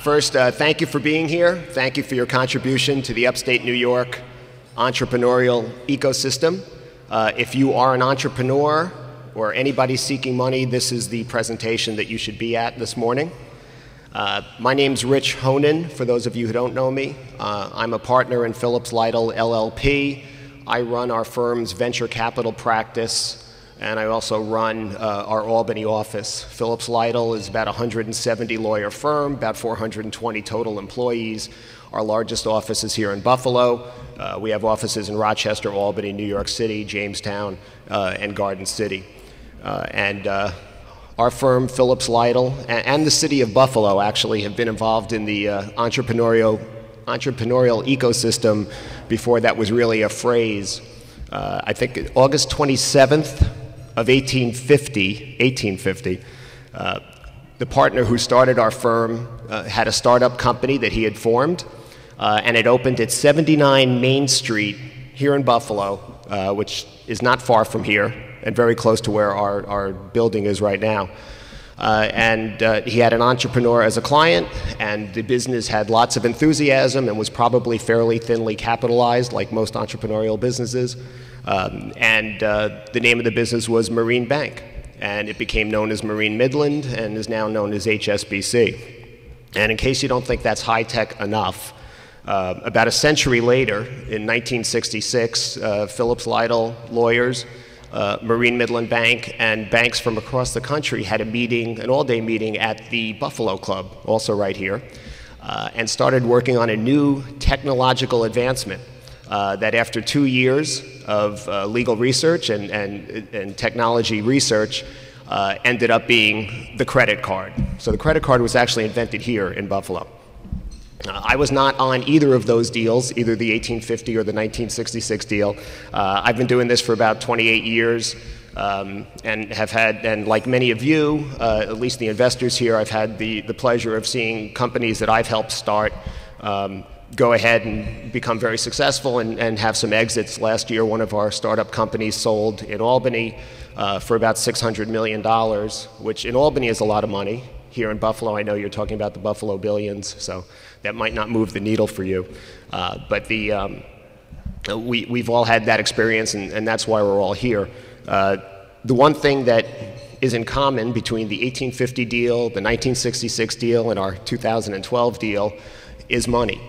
First, thank you for being here. Thank you for your contribution to the upstate New York entrepreneurial ecosystem. If you are an entrepreneur or anybody seeking money, this is the presentation that you should be at this morning. My name's Rich Honan, for those of you who don't know me. I'm a partner in Phillips Lytle LLP. I run our firm's venture capital practice, and I also run our Albany office. Phillips Lytle is about a 170 lawyer firm, about 420 total employees. Our largest office is here in Buffalo. We have offices in Rochester, Albany, New York City, Jamestown, and Garden City. Our firm, Phillips Lytle, and the city of Buffalo actually have been involved in the entrepreneurial ecosystem before that was really a phrase. I think August 27th of 1850, the partner who started our firm had a startup company that he had formed, and it opened at 79 Main Street here in Buffalo, which is not far from here and very close to where our building is right now. He had an entrepreneur as a client, and the business had lots of enthusiasm and was probably fairly thinly capitalized, like most entrepreneurial businesses. The name of the business was Marine Bank, and it became known as Marine Midland and is now known as HSBC. And in case you don't think that's high-tech enough, about a century later, in 1966, Phillips Lytle lawyers, Marine Midland Bank, and banks from across the country had a meeting, an all-day meeting at the Buffalo Club, also right here, and started working on a new technological advancement that after 2 years of legal research and technology research ended up being the credit card. So the credit card was actually invented here in Buffalo. I was not on either of those deals, either the 1850 or the 1966 deal. I've been doing this for about 28 years and have had, and like many of you, at least the investors here, I've had the pleasure of seeing companies that I've helped start go ahead and become very successful and have some exits. Last year, one of our startup companies sold in Albany for about $600 million, which in Albany is a lot of money. Here in Buffalo, I know you're talking about the Buffalo billions, so that might not move the needle for you. We've all had that experience, and that's why we're all here. The one thing that is in common between the 1850 deal, the 1966 deal, and our 2012 deal is money.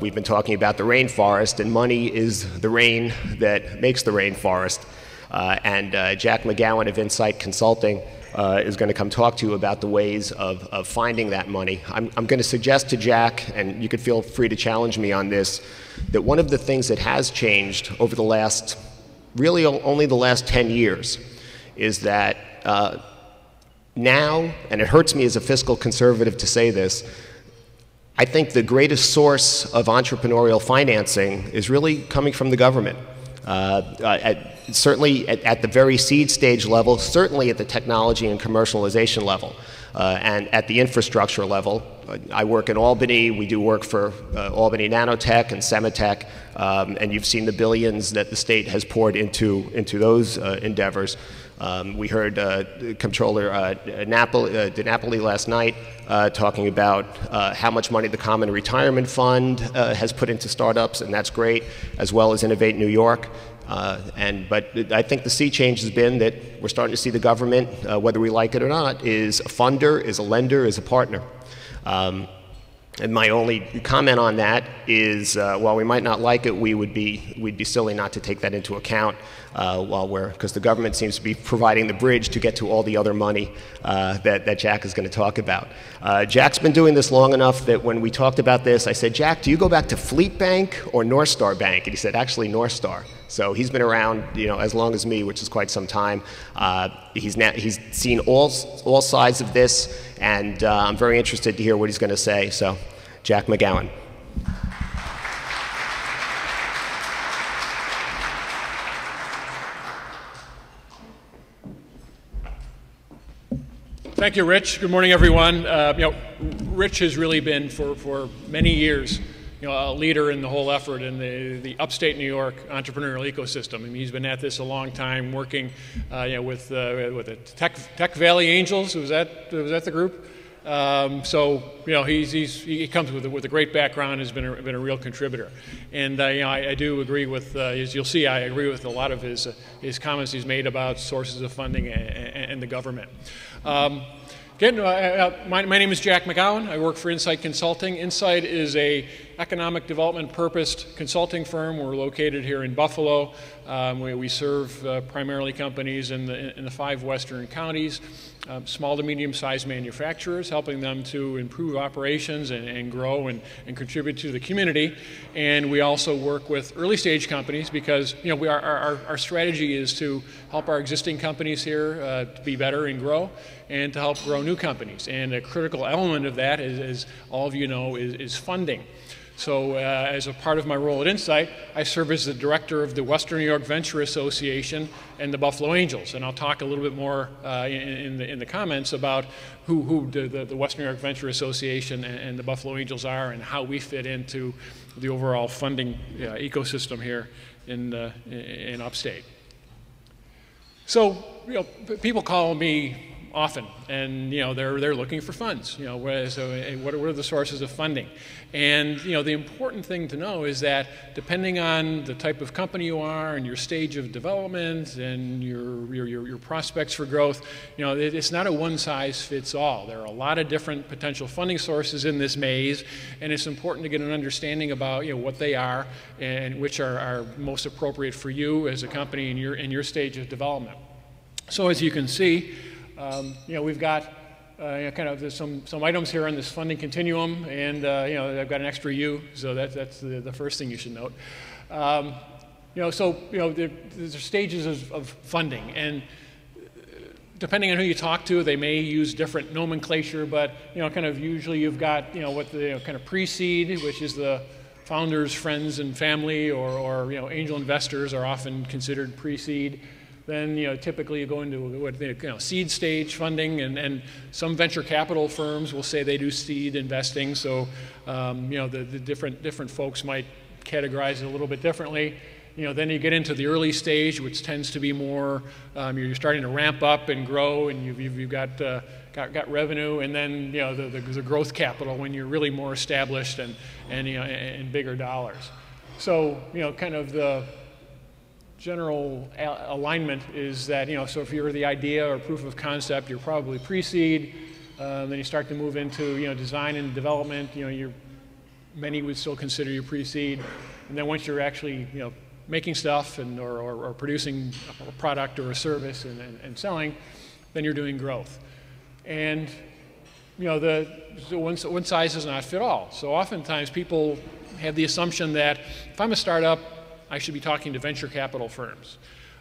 We've been talking about the rainforest, and money is the rain that makes the rainforest. Jack McGowan of Insight Consulting is going to come talk to you about the ways of finding that money. I'm going to suggest to Jack, and you can feel free to challenge me on this, that one of the things that has changed over the last, really only the last 10 years, is that now, and it hurts me as a fiscal conservative to say this, I think the greatest source of entrepreneurial financing is really coming from the government. Certainly at the very seed stage level, certainly at the technology and commercialization level, and at the infrastructure level. I work in Albany. We do work for Albany Nanotech and Semitech, and you've seen the billions that the state has poured into those endeavors. We heard Comptroller DiNapoli last night talking about how much money the Common Retirement Fund has put into startups, and that's great, as well as Innovate New York. But I think the sea change has been that we're starting to see the government, whether we like it or not, is a funder, is a lender, is a partner. And my only comment on that is, while we might not like it, we'd be silly not to take that into account because the government seems to be providing the bridge to get to all the other money that Jack is going to talk about. Jack's been doing this long enough that when we talked about this, I said, Jack, do you go back to Fleet Bank or North Star Bank? And he said, actually, North Star. So he's been around, as long as me, which is quite some time. He's seen all sides of this, and I'm very interested to hear what he's going to say. So, Jack McGowan. Thank you, Rich. Good morning, everyone. Rich has really been for many years a leader in the whole effort in the upstate New York entrepreneurial ecosystem. I mean, he's been at this a long time, working with the Tech Valley Angels. Was that the group? So he comes with a great background, has been a real contributor, and I do agree with, as you'll see, I agree with a lot of his comments he's made about sources of funding and the government. Again, my name is Jack McGowan. I work for Insight Consulting. Insight is a economic development purposed consulting firm. We're located here in Buffalo. We serve primarily companies in the 5 western counties, small to medium-sized manufacturers, helping them to improve operations and grow and contribute to the community. And we also work with early-stage companies because our strategy is to help our existing companies here to be better and grow, and to help grow new companies. And a critical element of that, as all of you know, is funding. So as a part of my role at Insight, I serve as the director of the Western New York Venture Association and the Buffalo Angels. And I'll talk a little bit more in the comments about who the Western New York Venture Association and the Buffalo Angels are, and how we fit into the overall funding ecosystem here in upstate. So people call me often, and they're looking for funds. So what are the sources of funding? And the important thing to know is that depending on the type of company you are and your stage of development and your prospects for growth, it's not a one-size-fits-all. There are a lot of different potential funding sources in this maze, and it's important to get an understanding about what they are and which are most appropriate for you as a company in your stage of development. So as you can see, we've got kind of some items here on this funding continuum, and I've got an extra U, so that's the first thing you should note. There's stages of funding, and depending on who you talk to, they may use different nomenclature, but kind of usually you've got what the kind of pre-seed, which is the founders, friends, and family, or angel investors are often considered pre-seed. Then typically you go into what seed stage funding, and some venture capital firms will say they do seed investing. So the different folks might categorize it a little bit differently. Then you get into the early stage, which tends to be more you're starting to ramp up and grow, and you've got revenue, and then the growth capital when you're really more established and bigger dollars. So kind of the general alignment is that, so if you're the idea or proof of concept, you're probably pre-seed. Then you start to move into, design and development. Many would still consider you pre-seed. And then once you're actually, making stuff or producing a product or a service and selling, then you're doing growth. And, one size does not fit all. So oftentimes people have the assumption that if I'm a startup, I should be talking to venture capital firms.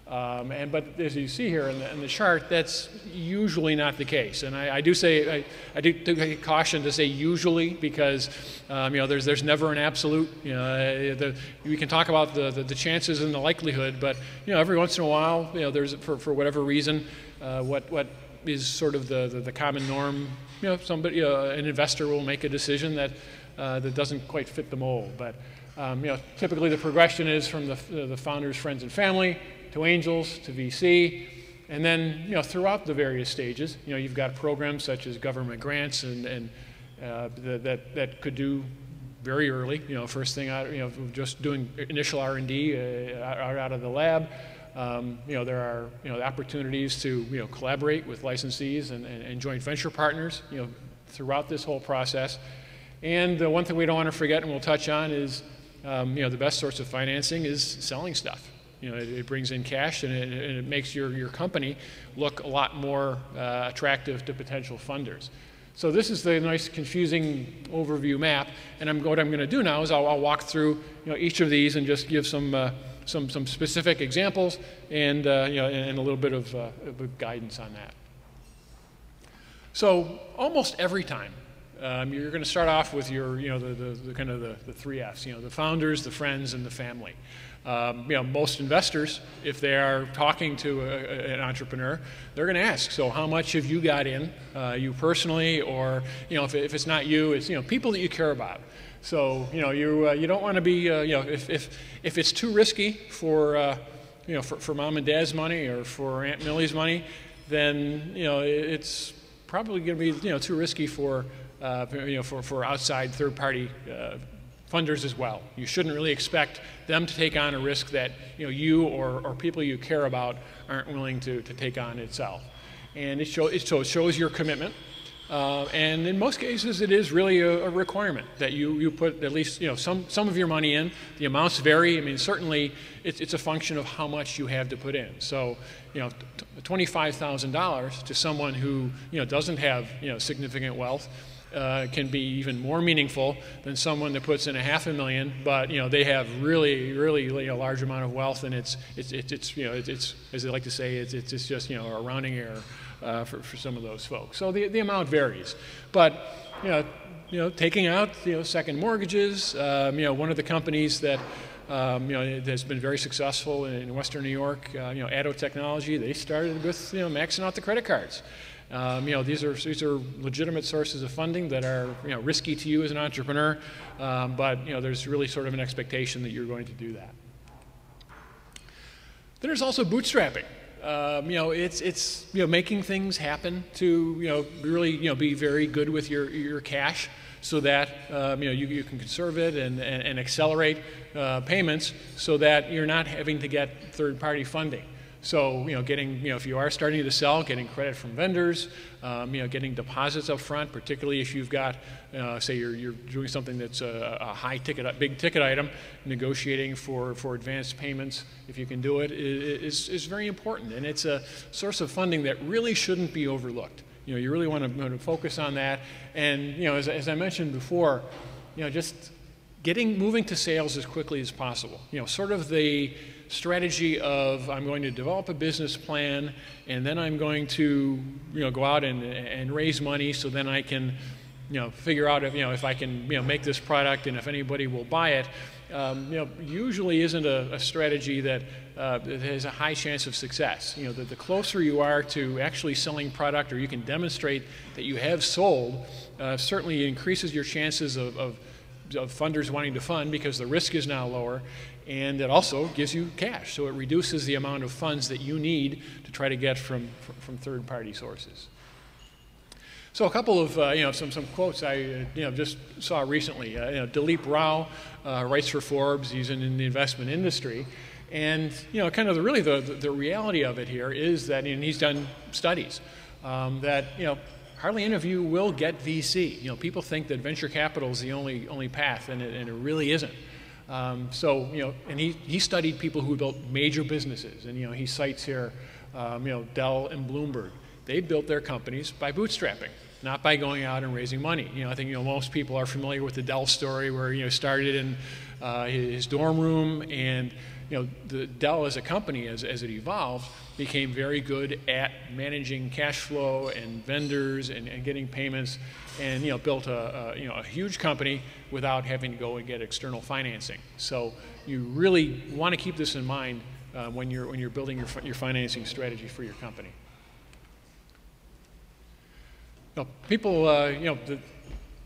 But as you see here in the chart, that's usually not the case. And I do take caution to say usually, because there's never an absolute. We can talk about the chances and the likelihood, but every once in a while, there's for whatever reason, what is sort of the common norm. Somebody, an investor will make a decision that doesn't quite fit the mold, but. Typically the progression is from the founders, friends, and family to angels to VC, and then throughout the various stages, you've got programs such as government grants and that could do very early. First thing out, just doing initial R&D out of the lab. There are opportunities to collaborate with licensees and joint venture partners throughout this whole process. And the one thing we don't want to forget, and we'll touch on, is the best source of financing is selling stuff. It brings in cash, and it makes your company look a lot more attractive to potential funders. So this is the nice confusing overview map, and what I'm going to do now is I'll walk through each of these and just give some specific examples and and a little bit of guidance on that. So almost every time. You're going to start off with your, the kind of the 3 F's, the founders, the friends, and the family. Most investors, if they are talking to an entrepreneur, they're going to ask, so how much have you got in, you personally, or if it's not you, it's people that you care about. So you don't want to be if it's too risky for for mom and dad's money or for Aunt Millie's money, then it's probably going to be too risky for for outside third-party funders as well. You shouldn't really expect them to take on a risk that you or people you care about aren't willing to take on itself. And it shows your commitment. And in most cases, it is really a requirement that you put at least some of your money in. The amounts vary. I mean, certainly it's a function of how much you have to put in. So, $25,000 to someone who doesn't have significant wealth can be even more meaningful than someone that puts in $500,000, but they have really large amount of wealth, and it's as they like to say, it's just a rounding error for some of those folks. So the amount varies, but taking out second mortgages. One of the companies that has been very successful in Western New York, Addo Technology. They started with maxing out the credit cards. These are legitimate sources of funding that are risky to you as an entrepreneur, but there's really sort of an expectation that you're going to do that. Then there's also bootstrapping. It's making things happen to really be very good with your cash, so that you can conserve it and accelerate payments, so that you're not having to get third-party funding. So getting if you are starting to sell, getting credit from vendors, getting deposits up front, particularly if you've got say you're doing something that's a high ticket, big ticket item, negotiating for advanced payments, if you can do it, is very important, and it's a source of funding that really shouldn't be overlooked. You really want to focus on that, and as I mentioned before, just moving to sales as quickly as possible. Sort of the strategy of, I'm going to develop a business plan, and then I'm going to go out and raise money, so then I can figure out if I can make this product and if anybody will buy it. Usually isn't a strategy that has a high chance of success. The closer you are to actually selling product, or you can demonstrate that you have sold, certainly increases your chances of funders wanting to fund, because the risk is now lower, and it also gives you cash, so it reduces the amount of funds that you need to try to get from third-party sources. So a couple of some quotes I just saw recently. Dilip Rao writes for Forbes. He's in the investment industry, and kind of the reality of it here is that, and he's done studies that hardly any of you will get VC. People think that venture capital is the only path, and it really isn't. And he studied people who built major businesses, and he cites here, Dell and Bloomberg. They built their companies by bootstrapping, not by going out and raising money. I think most people are familiar with the Dell story, where he started in his dorm room, and the Dell as a company, as it evolved, became very good at managing cash flow and vendors and getting payments, and built a huge company without having to go and get external financing. So you really want to keep this in mind when you're building your financing strategy for your company. People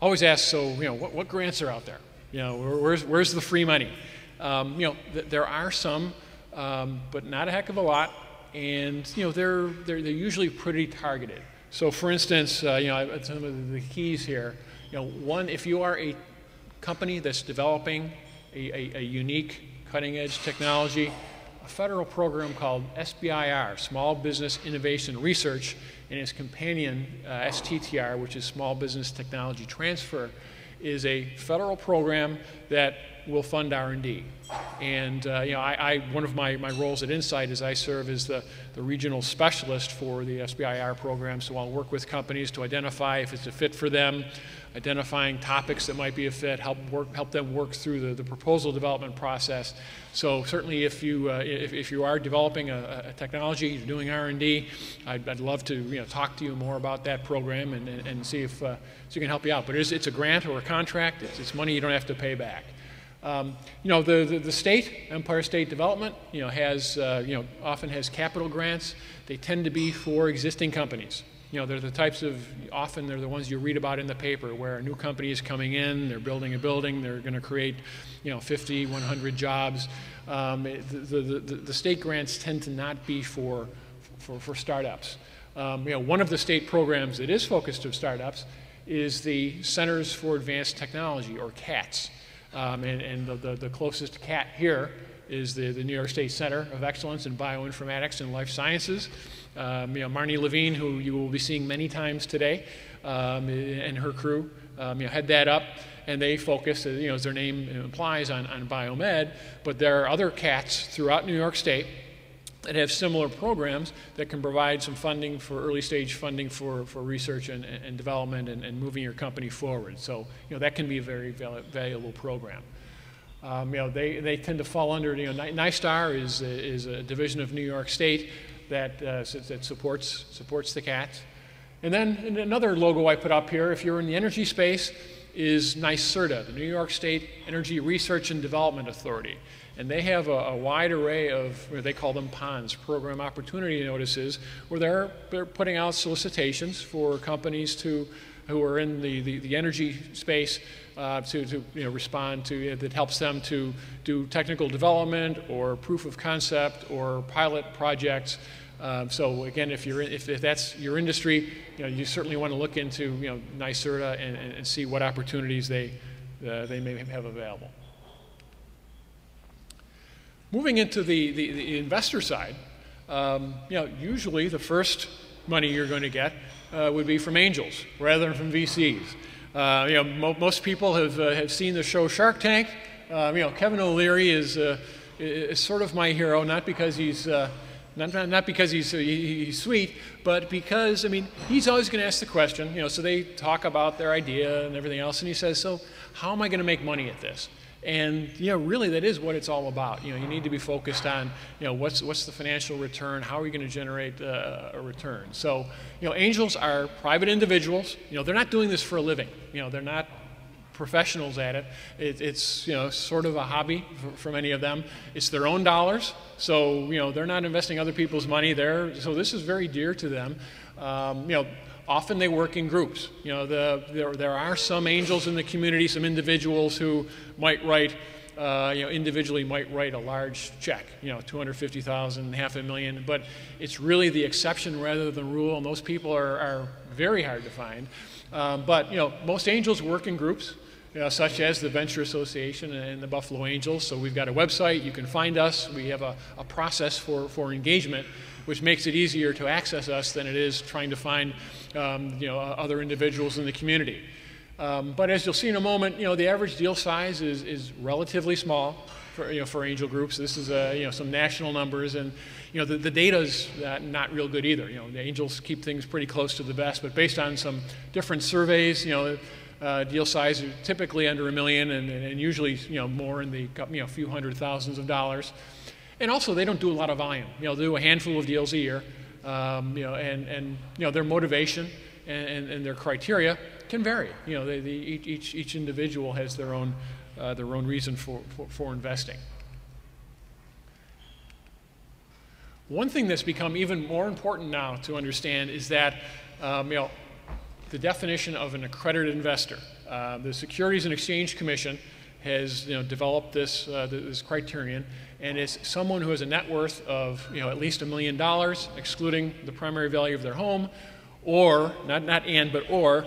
always ask, so what grants are out there? Where's the free money? There are some, but not a heck of a lot, and they're usually pretty targeted. So, for instance, some of the keys here. One, if you are a company that's developing a unique cutting-edge technology, a federal program called SBIR, Small Business Innovation Research, and its companion STTR, which is Small Business Technology Transfer, is a federal program that will fund R&D. And one of my roles at Insight is I serve as the regional specialist for the SBIR program, so I'll work with companies to identify if it's a fit for them, identifying topics that might be a fit, help them work through the proposal development process. So certainly if you are developing a technology, you're doing R&D, I'd love to talk to you more about that program and see if you can help you out. But it's a grant or a contract. It's money you don't have to pay back. The state, Empire State Development, has often has capital grants. They tend to be for existing companies. They're the types of, often they're the ones you read about in the paper, where a new company is coming in, they're building a building, they're going to create 50, 100 jobs. The state grants tend to not be for startups. One of the state programs that is focused on startups is the Centers for Advanced Technology, or CATS. And the closest CAT here is the New York State Center of Excellence in Bioinformatics and Life Sciences. Marnie Levine, who you will be seeing many times today, and her crew head that up, and they focus, as their name implies, on biomed. But there are other CATs throughout New York State that have similar programs that can provide some funding for early stage funding for research and development and moving your company forward. So that can be a very valuable program. They tend to fall under, NYSTAR is a division of New York State that supports the CATs. And then another logo I put up here, if you're in the energy space, is NYSERDA, the New York State Energy Research and Development Authority. And they have a wide array of, they call them PONs, Program Opportunity Notices, where they're putting out solicitations for companies who are in the energy space to respond to, that helps them to do technical development or proof of concept or pilot projects. So again, if that's your industry, you certainly want to look into NYSERDA and see what opportunities they may have available. Moving into the investor side, usually the first money you're going to get would be from angels rather than from VCs. Most people have seen the show Shark Tank. Kevin O'Leary is sort of my hero, not because he's not because he's sweet, but because he's always going to ask the question. So they talk about their idea and everything else, and he says, "So how am I going to make money at this?" And really, that is what it's all about. You need to be focused on what's the financial return, how are you going to generate a return. So angels are private individuals. They're not doing this for a living. They're not professionals at it. It's sort of a hobby for many of them. It's their own dollars, so they're not investing other people's money. So this is very dear to them. Often they work in groups. There are some angels in the community, some individuals who might write, individually might write a large check, $250,000, $500,000, but it's really the exception rather than the rule, and those people are very hard to find. But most angels work in groups, such as the Venture Association and the Buffalo Angels. So we've got a website, you can find us. We have a process for engagement, which makes it easier to access us than it is trying to find other individuals in the community. But as you'll see in a moment, the average deal size is relatively small for angel groups. This is some national numbers, and the data's not real good either. The angels keep things pretty close to the vest, but based on some different surveys, deal size are typically under $1 million, and usually more in the few hundred thousands of dollars. And also, they don't do a lot of volume. They'll do a handful of deals a year, and their motivation and their criteria can vary. Each individual has their own reason for investing. One thing that's become even more important now to understand is that the definition of an accredited investor. The Securities and Exchange Commission has developed this criterion, and it's someone who has a net worth of at least $1 million, excluding the primary value of their home, or or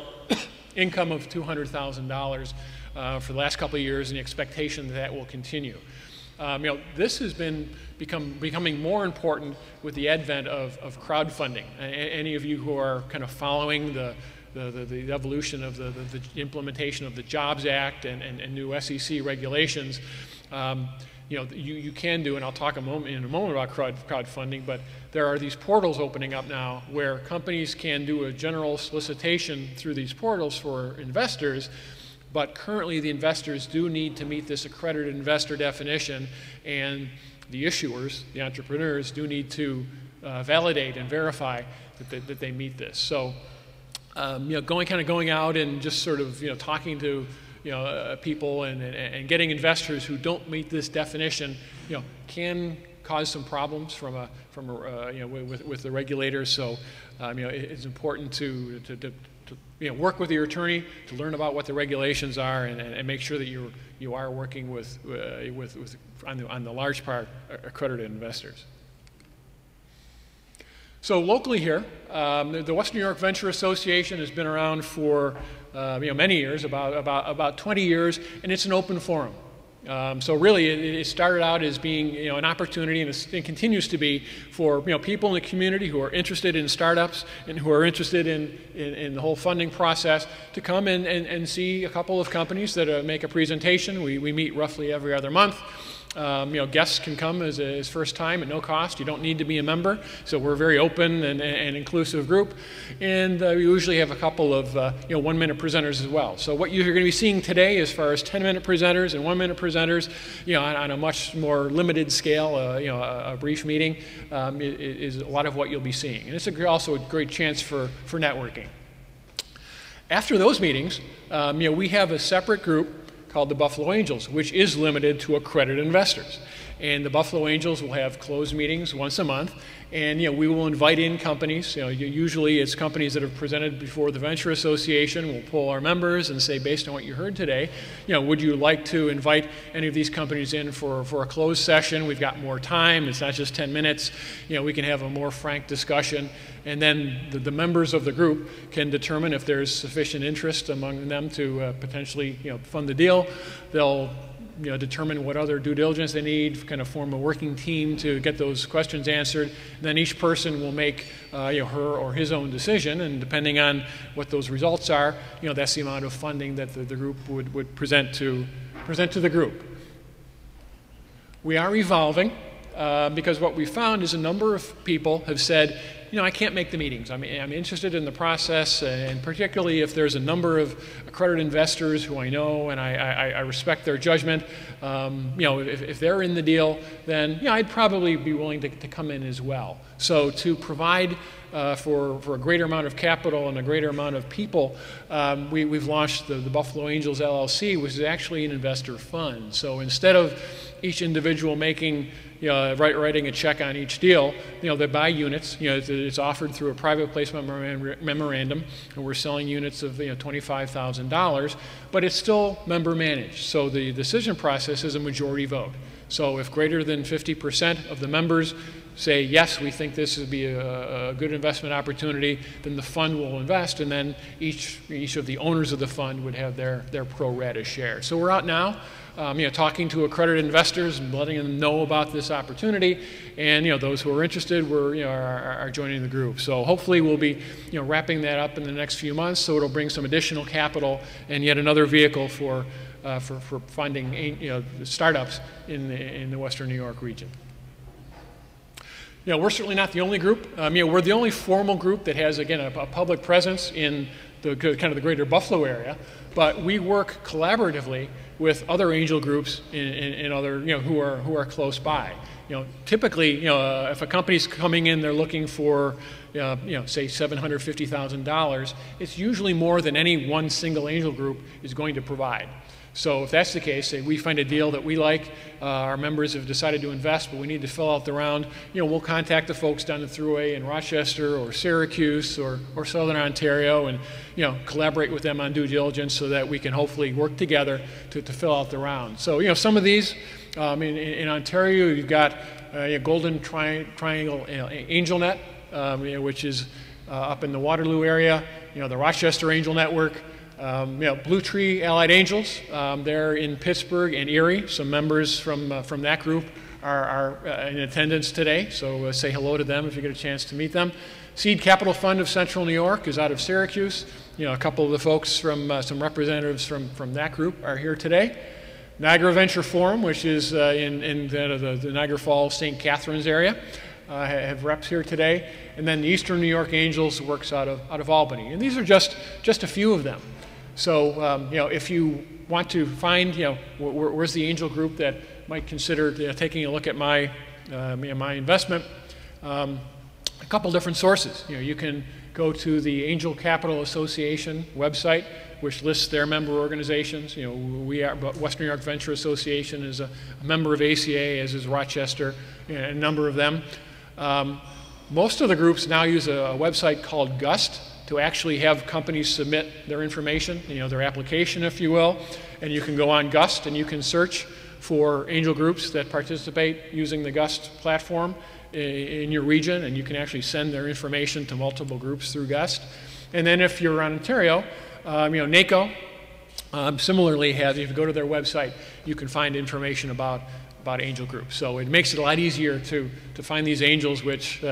income of $200,000 for the last couple of years, and the expectation that will continue. This has becoming more important with the advent of crowdfunding. Any of you who are kind of following the evolution of the implementation of the Jobs Act and new SEC regulations, you can do, and I'll talk in a moment about crowdfunding, but there are these portals opening up now where companies can do a general solicitation through these portals for investors, but currently the investors do need to meet this accredited investor definition, and the issuers, the entrepreneurs, do need to validate and verify that they meet this. So going out and just sort of talking to people and getting investors who don't meet this definition can cause some problems with the regulators. So it's important to work with your attorney to learn about what the regulations are and make sure that you are working with on the large part accredited investors. So locally here, the Western New York Venture Association has been around for many years, about 20 years, and it's an open forum. So really, it started out as being an opportunity, and it continues to be for people in the community who are interested in startups and who are interested in the whole funding process to come and see a couple of companies that make a presentation. We meet roughly every other month. Guests can come as first time at no cost. You don't need to be a member. So we're a very open and inclusive group. And we usually have a couple of 1-minute presenters as well. So what you're going to be seeing today as far as 10-minute presenters and 1-minute presenters, on a much more limited scale, a brief meeting, is a lot of what you'll be seeing. And it's also a great chance for networking. After those meetings, we have a separate group called the Buffalo Angels, which is limited to accredited investors. And the Buffalo Angels will have closed meetings once a month, and we will invite in companies. Usually it's companies that have presented before the Venture Association. We'll pull our members and say, based on what you heard today, would you like to invite any of these companies in for a closed session? We've got more time. It's not just 10 minutes. We can have a more frank discussion, and then the members of the group can determine if there's sufficient interest among them to potentially fund the deal. They'll determine what other due diligence they need, kind of form a working team to get those questions answered. And then each person will make her or his own decision, and depending on what those results are, that's the amount of funding that the group would present to the group. We are evolving because what we found is a number of people have said, I can't make the meetings. I'm interested in the process, and particularly if there's a number of accredited investors who I know and I respect their judgment. If they're in the deal, then I'd probably be willing to come in as well. So to provide for a greater amount of capital and a greater amount of people, we've launched the Buffalo Angels LLC, which is actually an investor fund. So instead of each individual making writing a check on each deal, they buy units. It's offered through a private placement memorandum, and we're selling units of $25,000, but it's still member managed. So the decision process is a majority vote. So if greater than 50% of the members say, yes, we think this would be a good investment opportunity, then the fund will invest, and then each of the owners of the fund would have their pro rata share. So we're out now, talking to accredited investors and letting them know about this opportunity, and those who are interested are joining the group. So hopefully we'll be wrapping that up in the next few months, so it'll bring some additional capital and yet another vehicle for funding startups in the Western New York region. We're certainly not the only group. We're the only formal group that has, again, a public presence in the kind of the greater Buffalo area, but we work collaboratively with other angel groups in other, who are close by. Typically, if a company's coming in, they're looking for, say $750,000, it's usually more than any one single angel group is going to provide. So if that's the case, say we find a deal that we like, our members have decided to invest, but we need to fill out the round, we'll contact the folks down the Thruway in Rochester or Syracuse or Southern Ontario and, collaborate with them on due diligence so that we can hopefully work together to fill out the round. So, some of these, in Ontario, you've got Golden Triangle AngelNet, which is up in the Waterloo area, the Rochester Angel Network, Blue Tree Allied Angels, they're in Pittsburgh and Erie. Some members from that group are in attendance today, so say hello to them if you get a chance to meet them. Seed Capital Fund of Central New York is out of Syracuse. A couple of the folks from some representatives from that group are here today. Niagara Venture Forum, which is in the Niagara Falls, St. Catharines area, have reps here today. And then the Eastern New York Angels works out of Albany. And these are just a few of them. So, if you want to find, where's the angel group that might consider taking a look at my investment, a couple different sources. You can go to the Angel Capital Association website, which lists their member organizations. Western New York Venture Association is a member of ACA, as is Rochester, a number of them. Most of the groups now use a website called GUST to actually have companies submit their information, their application, if you will. And you can go on GUST and you can search for angel groups that participate using the GUST platform. in your region, and you can actually send their information to multiple groups through GUST. And then if you're around Ontario, NACO similarly has, if you go to their website, you can find information about angel groups. So it makes it a lot easier to find these angels, which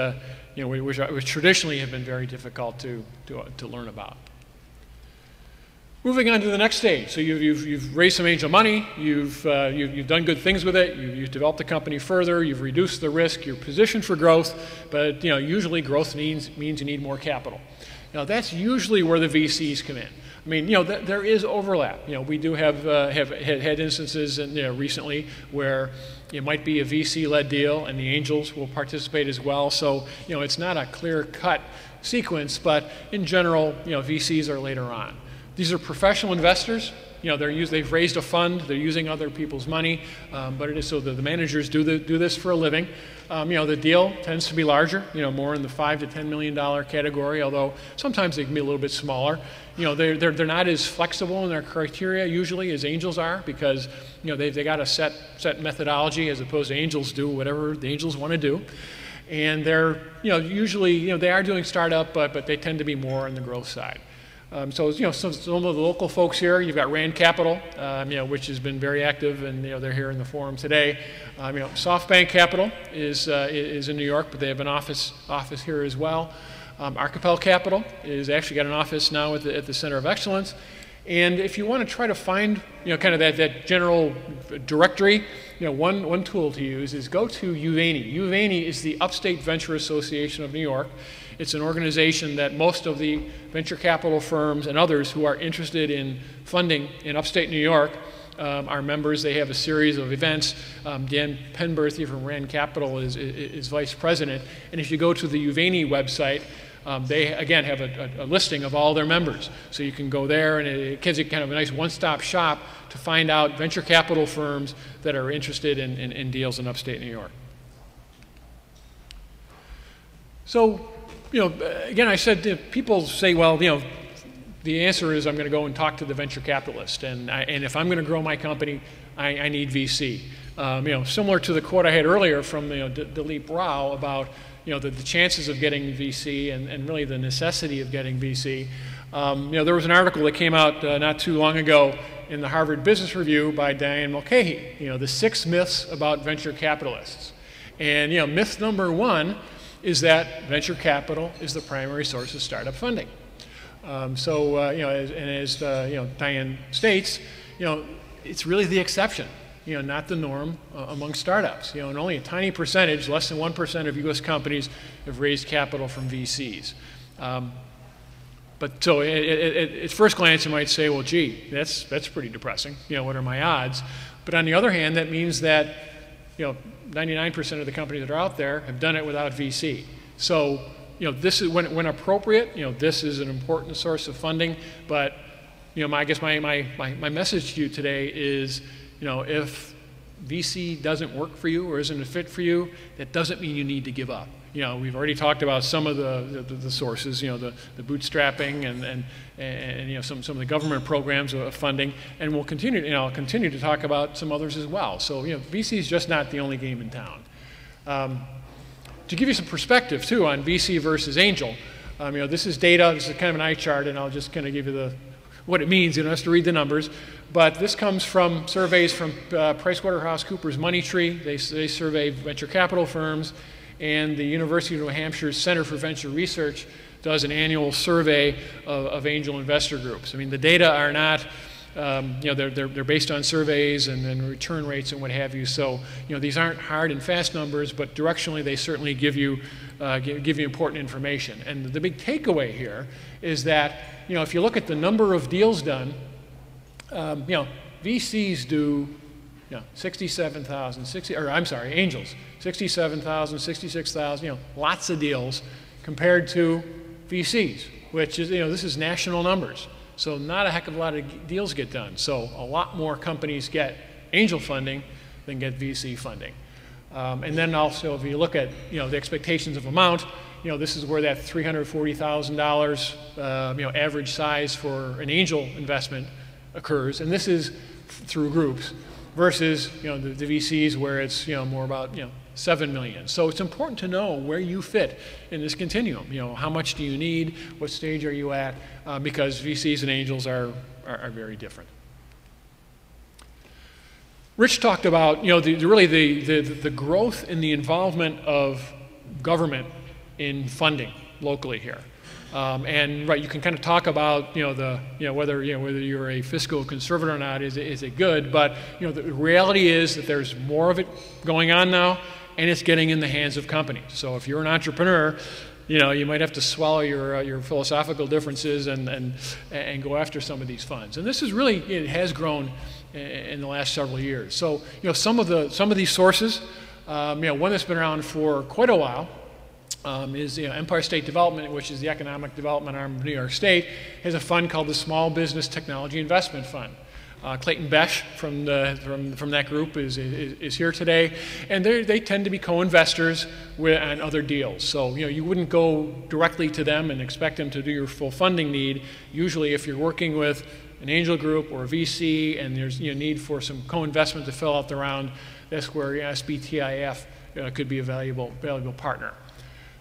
which traditionally have been very difficult to learn about. Moving on to the next stage. So you've raised some angel money, you've done good things with it, you've developed the company further, you've reduced the risk, you're positioned for growth, but usually growth means you need more capital. Now that's usually where the VCs come in. I mean, there is overlap. We do have had instances recently where it might be a VC-led deal and the angels will participate as well. So, it's not a clear-cut sequence, but in general, VCs are later on. These are professional investors. They've raised a fund. They're using other people's money, but it is so that the managers do this for a living. The deal tends to be larger, more in the $5 to $10 million category, although sometimes they can be a little bit smaller. They're not as flexible in their criteria usually as angels are, because they got a set methodology, as opposed to angels do whatever the angels want to do. And they're usually they are doing startup, but they tend to be more on the growth side. So some of the local folks here, you've got Rand Capital, which has been very active, and they're here in the forum today. SoftBank Capital is in New York, but they have an office here as well. Archipel Capital is actually got an office now at the Center of Excellence. And if you want to try to find kind of that general directory, one tool to use is go to UVANI. UVANI is the Upstate Venture Association of New York. It's an organization that most of the venture capital firms and others who are interested in funding in upstate New York are members. They have a series of events. Dan Penberthy from Rand Capital is vice president. And if you go to the UVANI website, they, again, have a listing of all their members. So you can go there, and it gives you kind of a nice one-stop shop to find out venture capital firms that are interested in deals in upstate New York. So, again, I said, people say, well, the answer is I'm going to go and talk to the venture capitalist, and if I'm going to grow my company, I need VC. Similar to the quote I had earlier from Dilip Rao about the chances of getting VC and really the necessity of getting VC. There was an article that came out not too long ago in the Harvard Business Review by Diane Mulcahy, the 6 myths about venture capitalists. And myth number 1 is that venture capital is the primary source of startup funding. As Diane states, it's really the exception, not the norm among startups. And only a tiny percentage, less than 1% of U.S. companies have raised capital from VCs. But so at first glance, you might say, well, gee, that's pretty depressing. What are my odds? But on the other hand, that means that 99% of the companies that are out there have done it without VC. So, this is when appropriate. This is an important source of funding. But, I guess my message to you today is, if VC doesn't work for you or isn't a fit for you, that doesn't mean you need to give up. We've already talked about some of the sources, the bootstrapping and some of the government programs of funding, and we'll continue. I'll continue to talk about some others as well. So VC is just not the only game in town. To give you some perspective too on VC versus angel, this is data. This is kind of an eye chart, and I'll just kind of give you what it means. You don't have to read the numbers, but this comes from surveys from PricewaterhouseCoopers Money Tree. They survey venture capital firms. And the University of New Hampshire's Center for Venture Research does an annual survey of angel investor groups. I mean, the data are not, they're based on surveys and return rates and what have you. So, these aren't hard and fast numbers, but directionally they certainly give you important information. And the big takeaway here is that, if you look at the number of deals done, VCs do 67,000, angels, 67,000, 66,000, lots of deals compared to VCs, which is, this is national numbers. So not a heck of a lot of deals get done. So a lot more companies get angel funding than get VC funding. And then also, if you look at, the expectations of amount, this is where that $340,000, average size for an angel investment occurs. And this is through groups. Versus, the VCs where it's, more about, $7 million. So it's important to know where you fit in this continuum. How much do you need? What stage are you at? Because VCs and angels are very different. Rich talked about the growth in the involvement of government in funding locally here. And right, you can kind of talk about whether you're a fiscal conservative or not is it good, but the reality is that there's more of it going on now, and it's getting in the hands of companies. So if you're an entrepreneur, you might have to swallow your philosophical differences and go after some of these funds. And this is really, it has grown in the last several years. So some of these sources, one that's been around for quite a while. Is Empire State Development, which is the economic development arm of New York State, has a fund called the Small Business Technology Investment Fund. Clayton Besh from that group is here today, and they tend to be co-investors on other deals. So you wouldn't go directly to them and expect them to do your full funding need. Usually, if you're working with an angel group or a VC, and there's need for some co-investment to fill out the round, that's where SBTIF could be a valuable partner.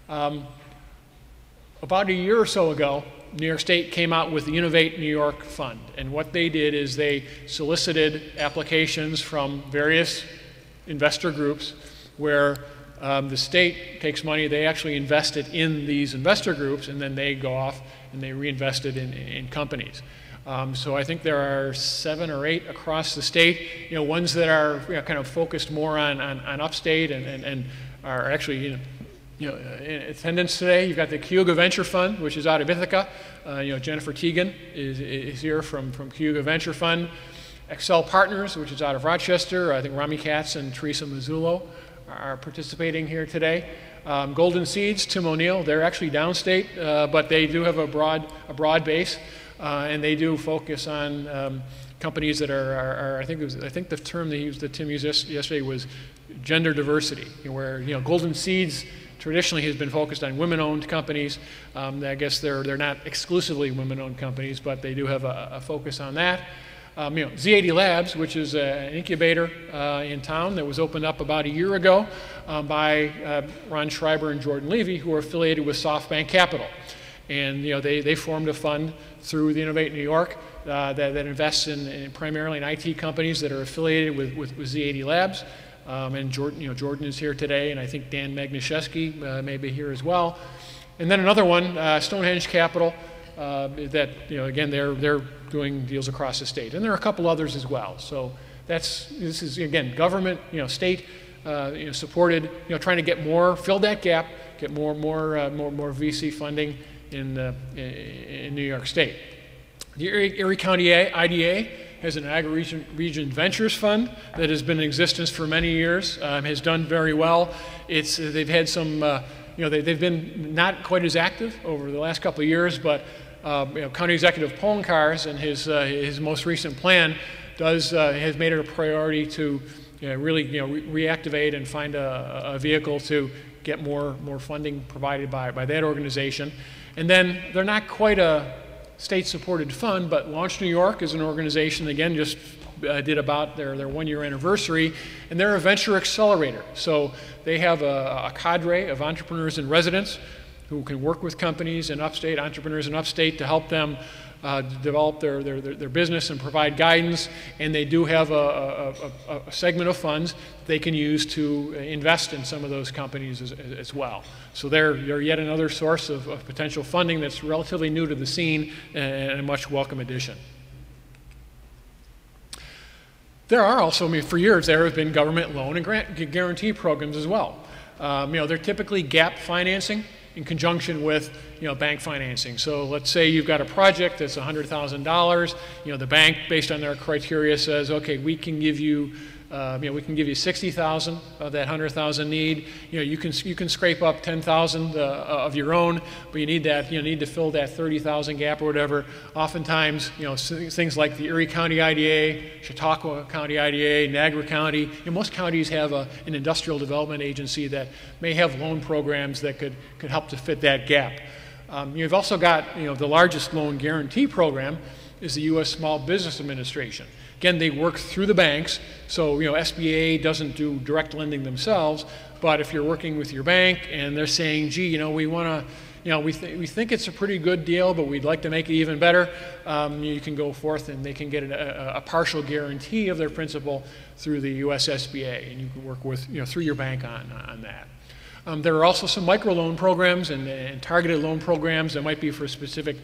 About a year or so ago, New York State came out with the Innovate New York Fund. And what they did is they solicited applications from various investor groups where the state takes money, they actually invest it in these investor groups, and then they go off and they reinvest it in companies. So I think there are 7 or 8 across the state, ones that are kind of focused more on upstate and are actually in attendance today. You've got the Cayuga Venture Fund, which is out of Ithaca. Jennifer Teagan is here from Cayuga Venture Fund. Excel Partners, which is out of Rochester. I think Rami Katz and Teresa Mazzullo are participating here today. Golden Seeds, Tim O'Neill, they're actually downstate, but they do have a broad base, and they do focus on companies that are I think the term that Tim used yesterday was gender diversity, where Golden Seeds traditionally has been focused on women-owned companies. I guess they're not exclusively women-owned companies, but they do have a focus on that. Z80 Labs, which is an incubator in town that was opened up about a year ago by Ron Schreiber and Jordan Levy, who are affiliated with SoftBank Capital. And they formed a fund through the Innovate New York that invests primarily in IT companies that are affiliated with Z80 Labs. And Jordan is here today, and I think Dan Magnuszewski may be here as well. And then another one, Stonehenge Capital, that again they're doing deals across the state, and there are a couple others as well. So this is again government, state supported, trying to fill that gap, get more VC funding in New York State. The Erie County IDA has an Agri-Region Ventures Fund that has been in existence for many years, has done very well. They've had some, they've been not quite as active over the last couple of years, but County Executive Poloncarz and his most recent plan has made it a priority to really reactivate and find a vehicle to get more funding provided by that organization. And then they're not quite a state-supported fund, but Launch New York is an organization that, again, just did about their 1-year anniversary, and they're a venture accelerator. So they have a cadre of entrepreneurs in residence who can work with companies in upstate, entrepreneurs in upstate, to help them develop their business and provide guidance. And they do have a segment of funds they can use to invest in some of those companies as well. So they're yet another source of potential funding that's relatively new to the scene and a much welcome addition. There are also, for years, there have been government loan and grant guarantee programs as well. They're typically gap financing in conjunction with bank financing. So let's say you've got a project that's $100,000. The bank, based on their criteria, says, okay, we can give you $60,000 of that $100,000 need. You can scrape up $10,000 of your own, but you need to fill that $30,000 gap or whatever. Oftentimes, things like the Erie County IDA, Chautauqua County IDA, Niagara County. Most counties have an industrial development agency that may have loan programs that could help to fit that gap. You've also got the largest loan guarantee program is the U.S. Small Business Administration. Again, they work through the banks, so SBA doesn't do direct lending themselves, but if you're working with your bank and they're saying, gee, we want to, we think it's a pretty good deal, but we'd like to make it even better, you can go forth and they can get a partial guarantee of their principal through the US SBA, and you can work with, through your bank on that. There are also some microloan programs and targeted loan programs that might be for a specific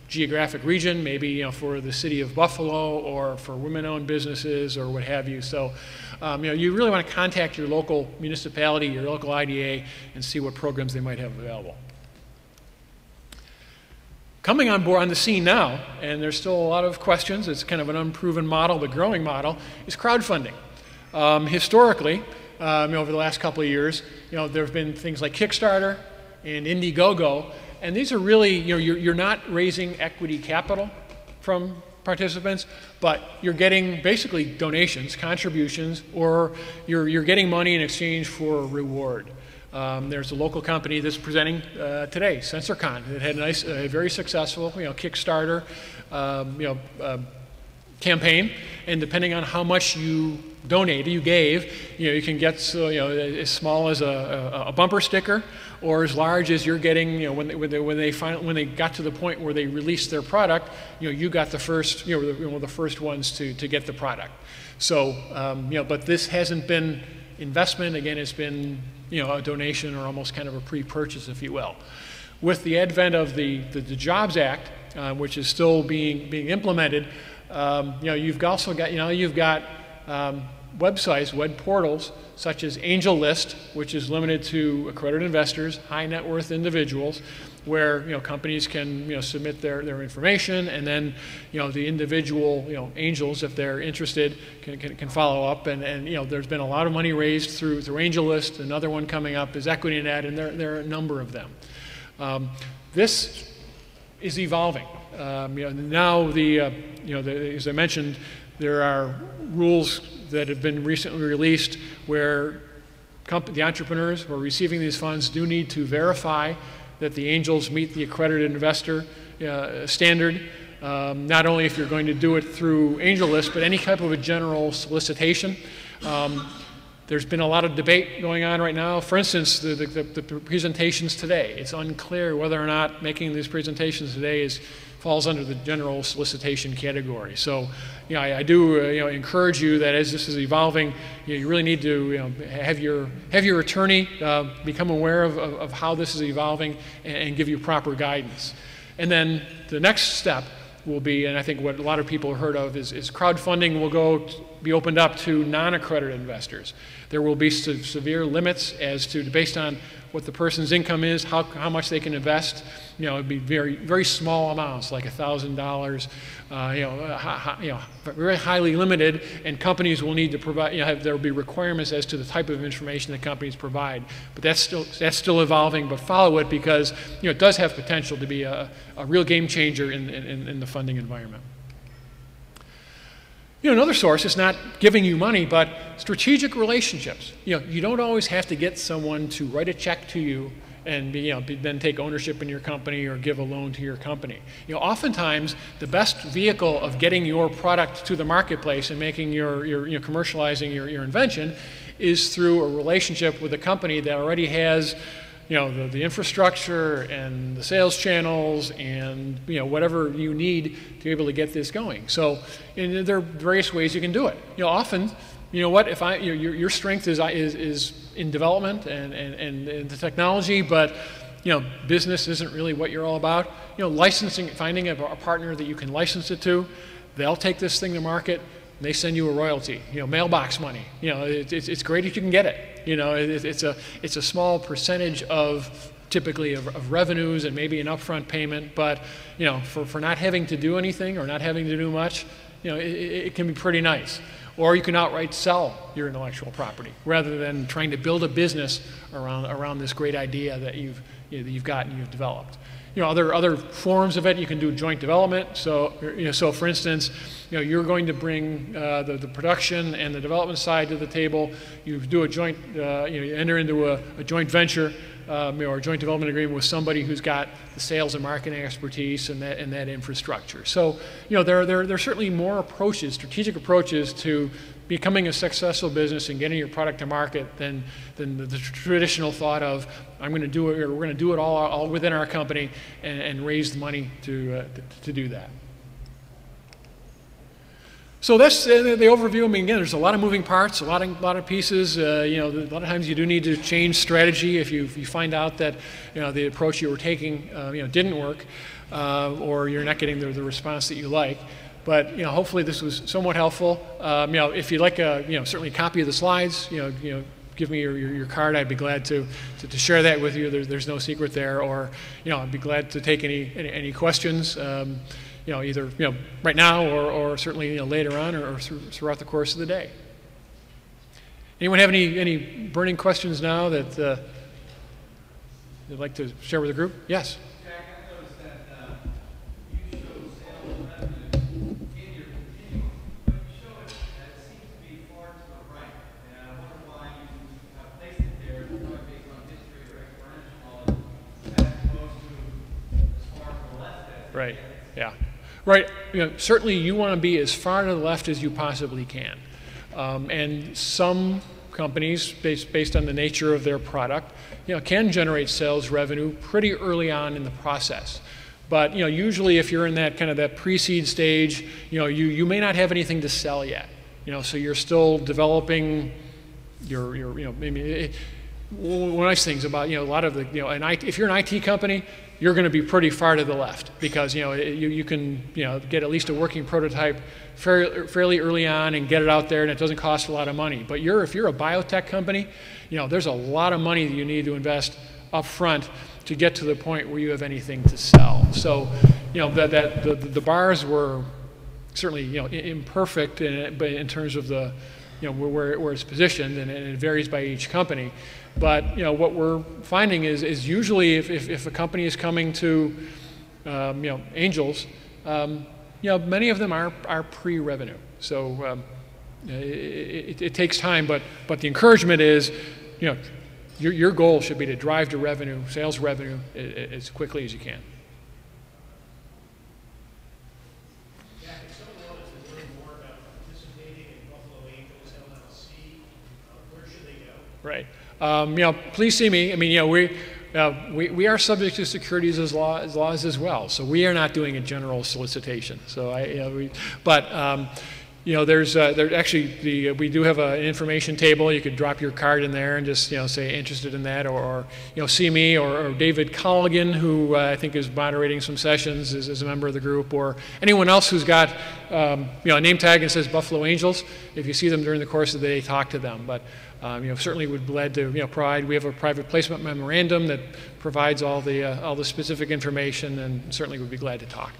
geographic region, maybe for the city of Buffalo or for women-owned businesses or what have you. So you really want to contact your local municipality, your local IDA, and see what programs they might have available. Coming on board on the scene now, and there's still a lot of questions, it's kind of an unproven model, but growing model, is crowdfunding. Historically, over the last couple of years, there have been things like Kickstarter and Indiegogo, and these are really, you're not raising equity capital from participants, but you're getting basically donations, contributions, or you're getting money in exchange for a reward. There's a local company that's presenting today, SensorCon. It had a very successful, Kickstarter, campaign, and depending on how much you donated, you gave, you can get as small as a bumper sticker, or as large as you're getting, when they got to the point where they released their product, you got the first, one of the first ones to get the product. So, but this hasn't been investment. Again, it's been a donation or almost kind of a pre-purchase, if you will. With the advent of the Jobs Act, which is still being implemented, you've also got websites, web portals such as AngelList, which is limited to accredited investors, high net worth individuals, where companies can submit their information, and then the individual angels, if they're interested, can follow up. And there's been a lot of money raised through AngelList. Another one coming up is EquityNet, and there are a number of them. This is evolving. Now as I mentioned, there are rules that have been recently released where the entrepreneurs who are receiving these funds do need to verify that the angels meet the accredited investor standard. Not only if you're going to do it through AngelList, but any type of a general solicitation. There's been a lot of debate going on right now. For instance, the presentations today. It's unclear whether or not making these presentations today falls under the general solicitation category. So, I do encourage you that as this is evolving, you really need to have your attorney become aware of how this is evolving and give you proper guidance. And then the next step will be, and I think what a lot of people have heard of, is crowdfunding will be opened up to non-accredited investors. There will be severe limits as to, based on what the person's income is, how much they can invest. It'd be very, very small amounts, like $1,000. Very highly limited, and companies will need to provide. There will be requirements as to the type of information that companies provide. But that's still evolving. But follow it, because it does have potential to be a real game changer in the funding environment. Another source is not giving you money, but strategic relationships. You don't always have to get someone to write a check to you and then take ownership in your company or give a loan to your company. Oftentimes the best vehicle of getting your product to the marketplace and making commercializing your invention is through a relationship with a company that already has the infrastructure and the sales channels and whatever you need to be able to get this going. So there are various ways you can do it. Often, if your strength is in development and the technology, but business isn't really what you're all about. Licensing, finding a partner that you can license it to, they'll take this thing to market. They send you a royalty, mailbox money. It's great if you can get it. It's a small percentage typically of revenues and maybe an upfront payment, but for not having to do anything or not having to do much, it can be pretty nice. Or you can outright sell your intellectual property rather than trying to build a business around this great idea that you've got and you've developed. Other forms of it, you can do joint development. So, so for instance, you're going to bring the production and the development side to the table. You do a joint, you enter into a joint venture or a joint development agreement with somebody who's got the sales and marketing expertise and that infrastructure. So, there are certainly more approaches, strategic approaches to becoming a successful business and getting your product to market than the traditional thought of I'm going to do it, or we're going to do it all within our company and raise the money to do that. So that's the overview. I mean, again, there's a lot of moving parts, a lot of pieces. A lot of times you do need to change strategy if you find out that the approach you were taking didn't work, or you're not getting the response that you like. But hopefully this was somewhat helpful. If you'd like certainly a copy of the slides, give me your card. I'd be glad to share that with you. There's no secret there. Or I'd be glad to take any questions. Either right now or certainly later on or throughout the course of the day. Anyone have any burning questions now that they'd like to share with the group? Yes. Jack, I noticed that you show sales and revenue in your continuum, but you show it that it seems to be far to the right. And I wonder why you have placed it there, probably based on history or exponential knowledge, as opposed to as far to the left as Right. Yeah. Right. Certainly you want to be as far to the left as you possibly can. And some companies, based on the nature of their product, can generate sales revenue pretty early on in the process. But usually if you're in that kind of that pre-seed stage, you may not have anything to sell yet. So you're still developing your maybe one nice things about a lot of the if you're an IT company, you're going to be pretty far to the left because you can get at least a working prototype fairly early on and get it out there, and it doesn't cost a lot of money. But if you're a biotech company, there's a lot of money that you need to invest up front to get to the point where you have anything to sell. So the bars were certainly imperfect in terms of the where it's positioned, and it varies by each company. But what we're finding is usually if a company is coming to angels, many of them are pre-revenue. So it takes time, but the encouragement is your goal should be to drive to revenue, sales revenue, as quickly as you can. Right. Please see me. I mean, we are subject to securities laws as well. So we are not doing a general solicitation. So there's actually we do have an information table. You could drop your card in there and just say interested in that, or see me or David Colligan, who I think is moderating some sessions as a member of the group, or anyone else who's got a name tag that says Buffalo Angels. If you see them during the course of the day, talk to them. But certainly would be glad to provide. We have a private placement memorandum that provides all the specific information, and certainly would be glad to talk.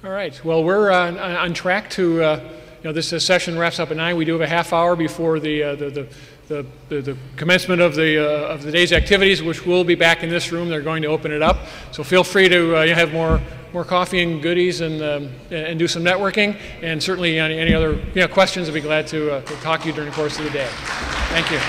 All right. Well, we're on track to. This session wraps up at 9. We do have a half hour before the commencement of the day's activities, which will be back in this room. They're going to open it up, so feel free to have more coffee and goodies and do some networking. And certainly any other questions, I'd be glad to talk to you during the course of the day. Thank you.